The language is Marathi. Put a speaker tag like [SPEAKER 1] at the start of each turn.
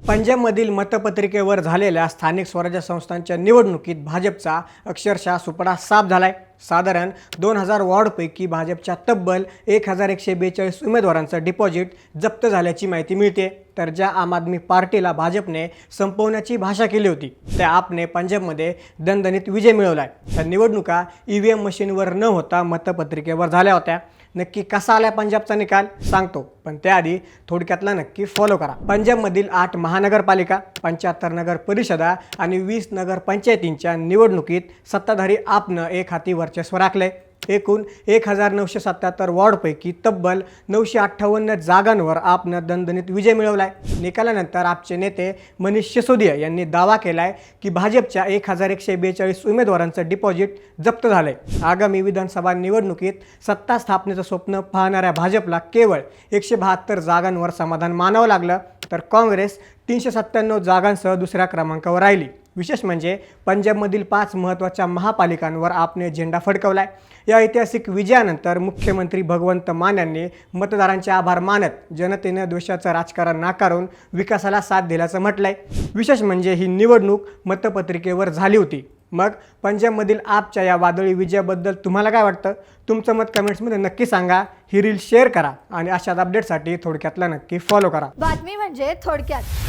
[SPEAKER 1] पंजाबमधील मतपत्रिकेवर झालेल्या स्थानिक स्वराज्य संस्थांच्या निवडणुकीत भाजपचा अक्षरशः सुपडा साफ झालाय। साधारण 2000 वॉर्डपैकी भाजपच्या तब्बल 1142 उमेदवारांचं डिपॉझिट जप्त झाल्याची माहिती मिळते। तर ज्या आम आदमी पार्टीला भाजपने संपवण्याची भाषा केली होती त्या आपने पंजाबमध्ये दणदणीत विजय मिळवलाय। त्या निवडणुका ईव्हीएम मशीनवर न होता मतपत्रिकेवर झाल्या होत्या। नक्की कसा आला पंजाबचा निकाल सांगतो, पण त्याआधी थोडक्यातला नक्की फॉलो करा। पंजाबमधील 8 महानगरपालिका, 75 नगर परिषदा आणि 20 नगर पंचायतींच्या निवडणुकीत सत्ताधारी आपनं एक हाती वर्चस्व राखले। एकूण 1977 वॉर्डपैकी तब्बल 958 जागांवर आपनं दणदणीत विजय मिळवलाय। निकालानंतर आपचे नेते मनीष सिसोदिया यांनी दावा केलाय की भाजपच्या 1142 उमेदवारांचं डिपॉझिट जप्त झालंय। आगामी विधानसभा निवडणुकीत सत्ता स्थापनेचं स्वप्न पाहणाऱ्या भाजपला केवळ 172 जागांवर समाधान मानावं लागलं, तर काँग्रेस 397 जागांसह दुसऱ्या क्रमांकावर राहिली। विशेष म्हणजे पंजाबमधील 5 महत्त्वाच्या महापालिकांवर आपने झेंडा फडकवलाय। या ऐतिहासिक विजयानंतर मुख्यमंत्री भगवंत मान यांनी मतदारांचे आभार मानत जनतेने द्वेषाचं राजकारण नाकारून विकासाला साथ दिल्याचं म्हटलंय। विशेष म्हणजे ही निवडणूक मतपत्रिकेवर झाली होती। मग पंजाबमधील आपच्या या वादळी विजयाबद्दल तुम्हाला काय वाटतं? तुमचं मत कमेंट्समध्ये नक्की सांगा। ही रील शेअर करा आणि अशाच अपडेटसाठी थोडक्यातला नक्की फॉलो करा।
[SPEAKER 2] बातमी म्हणजे थोडक्यात।